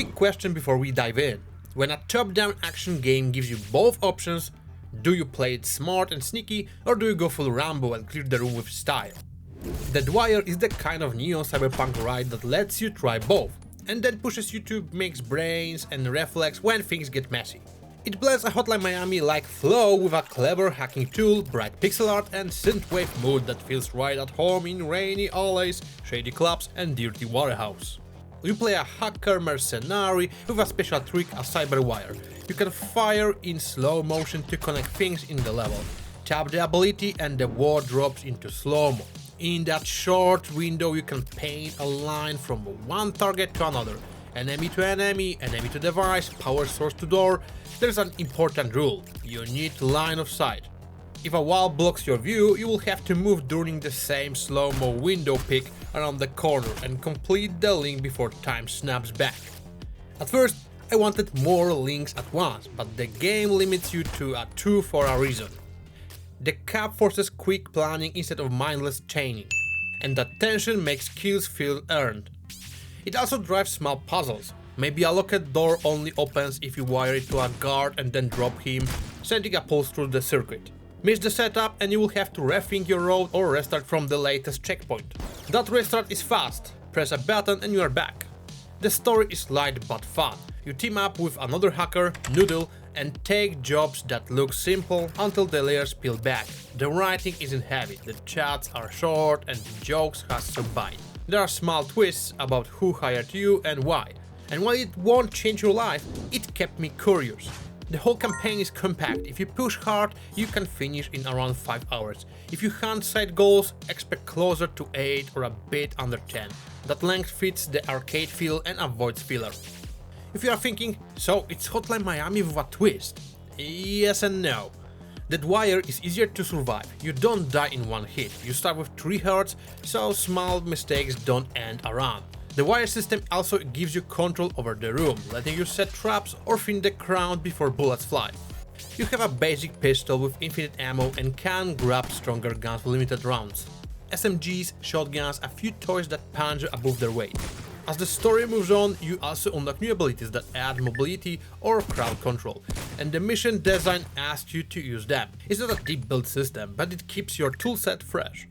Quick question before we dive in. When a top-down action game gives you both options, do you play it smart and sneaky, or do you go full Rambo and clear the room with style? DeadWire is the kind of neo cyberpunk ride that lets you try both, and then pushes you to mix brains and reflex when things get messy. It blends a Hotline Miami-like flow with a clever hacking tool, bright pixel art and synthwave mood that feels right at home in rainy alleys, shady clubs and dirty warehouse. You play a hacker mercenary with a special trick, a Cyberwire. You can fire in slow motion to connect things in the level. Tap the ability and the wall drops into slow-mo. In that short window you can paint a line from one target to another. Enemy to enemy, enemy to device, power source to door. There's an important rule: you need line of sight. If a wall blocks your view, you will have to move during the same slow-mo window pick around the corner and complete the link before time snaps back. At first, I wanted more links at once, but the game limits you to 2 for a reason. The cap forces quick planning instead of mindless chaining, and that tension makes kills feel earned. It also drives small puzzles. Maybe a locked door only opens if you wire it to a guard and then drop him, sending a pulse through the circuit. Miss the setup and you will have to rethink your road or restart from the latest checkpoint. That restart is fast, press a button and you are back. The story is light but fun. You team up with another hacker, Noodle, and take jobs that look simple until the layers peel back. The writing isn't heavy, the chats are short and the jokes has some bite. There are small twists about who hired you and why. And while it won't change your life, it kept me curious. The whole campaign is compact. If you push hard, you can finish in around 5 hours. If you hunt side goals, expect closer to 8 or a bit under 10. That length fits the arcade feel and avoids filler. If you are thinking, so it's Hotline Miami with a twist? Yes and no. DeadWire is easier to survive. You don't die in one hit. You start with 3 hearts, so small mistakes don't end a run. The wire system also gives you control over the room, letting you set traps or thin the ground before bullets fly. You have a basic pistol with infinite ammo and can grab stronger guns with limited rounds. SMGs, shotguns, a few toys that punch above their weight. As the story moves on, you also unlock new abilities that add mobility or crowd control, and the mission design asks you to use them. It's not a deep build system, but it keeps your toolset fresh.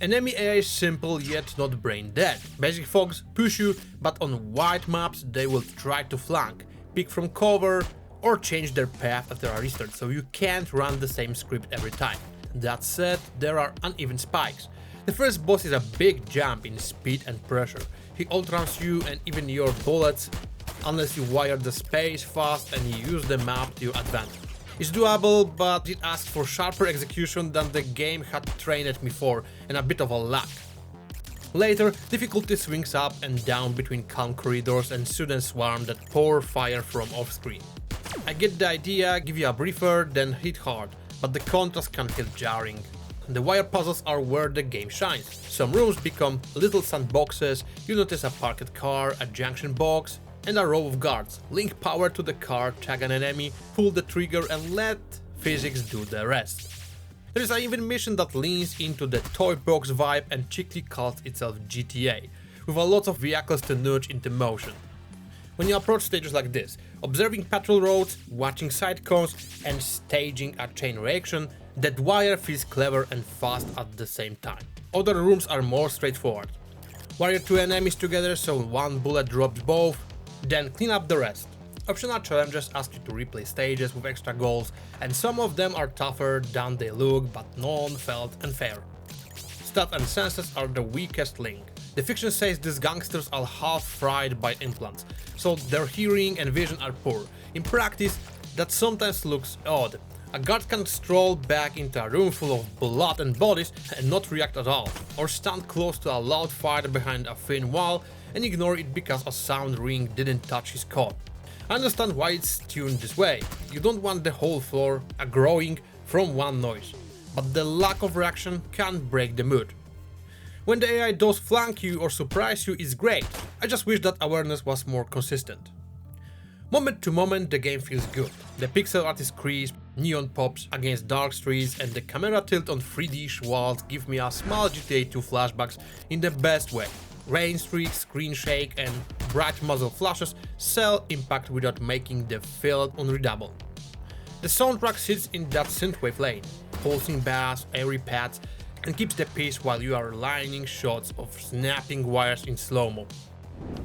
Enemy AI is simple yet not brain dead. Basic fogs push you, but on wide maps they will try to flank, pick from cover, or change their path after a restart, so you can't run the same script every time. That said, there are uneven spikes. The first boss is a big jump in speed and pressure. He outruns you and even your bullets, unless you wire the space fast and you use the map to your advantage. It's doable, but it asks for sharper execution than the game had trained me for, and a bit of a luck. Later, difficulty swings up and down between calm corridors and sudden swarm that pour fire from off-screen. I get the idea, give you a briefer, then hit hard, but the contrast can feel jarring. The wire puzzles are where the game shines. Some rooms become little sandboxes, you notice a parked car, a junction box, and a row of guards. Link power to the car, tag an enemy, pull the trigger and let physics do the rest. There is an even mission that leans into the toy box vibe and cheekily calls itself GTA, with a lot of vehicles to nudge into motion. When you approach stages like this, observing patrol roads, watching side cones and staging a chain reaction, DeadWire feels clever and fast at the same time. Other rooms are more straightforward. Wire 2 enemies together so one bullet drops both, then clean up the rest. Optional challenges ask you to replay stages with extra goals, and some of them are tougher than they look, but none felt unfair. Stat and senses are the weakest link. The fiction says these gangsters are half fried by implants, so their hearing and vision are poor. In practice, that sometimes looks odd. A guard can stroll back into a room full of blood and bodies and not react at all, or stand close to a loud fight behind a thin wall and ignore it because a sound ring didn't touch his core. I understand why it's tuned this way. You don't want the whole floor growing from one noise, but the lack of reaction can break the mood. When the AI does flank you or surprise you, it's great. I just wish that awareness was more consistent. Moment to moment the game feels good. The pixel art is crisp, neon pops against dark streets and the camera tilt on 3D walls give me a small GTA 2 flashbacks in the best way. Rain streaks, screen shake and bright muzzle flashes sell impact without making the field unreadable. The soundtrack sits in that synthwave lane, pulsing bass, airy pads, and keeps the pace while you are lining shots of snapping wires in slow-mo.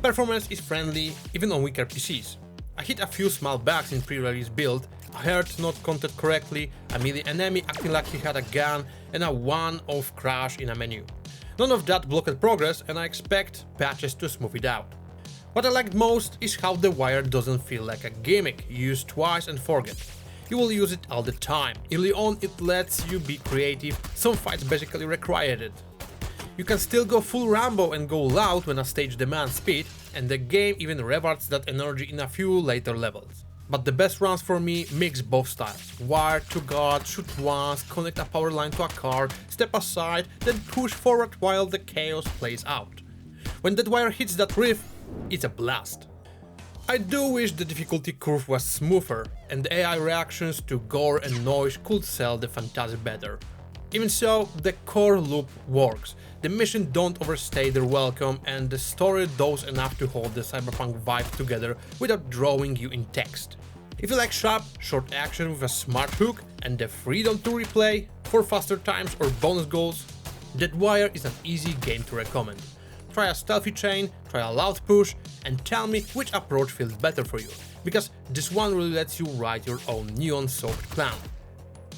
Performance is friendly even on weaker PCs. I hit a few small bugs in pre-release build, a heart not counted correctly, a melee enemy acting like he had a gun, and a one-off crash in a menu. None of that blocked progress, and I expect patches to smooth it out. What I liked most is how the wire doesn't feel like a gimmick you use twice and forget. You will use it all the time. Early on it lets you be creative, some fights basically required it. You can still go full Rambo and go loud when a stage demands speed, and the game even rewards that energy in a few later levels. But the best runs for me mix both styles. Wire to guard, shoot once, connect a power line to a car, step aside, then push forward while the chaos plays out. When DeadWire hits that riff, it's a blast. I do wish the difficulty curve was smoother, and the AI reactions to gore and noise could sell the fantasy better. Even so, the core loop works, the missions don't overstay their welcome, and the story does enough to hold the Cyberpunk vibe together without drawing you in text. If you like sharp, short action with a smart hook and the freedom to replay for faster times or bonus goals, DeadWire is an easy game to recommend. Try a stealthy chain, try a loud push, and tell me which approach feels better for you, because this one really lets you write your own neon-soaked clown.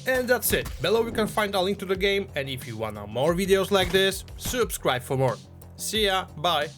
And that's it. Below you can find a link to the game, and if you wanna more videos like this, subscribe for more. See ya, bye!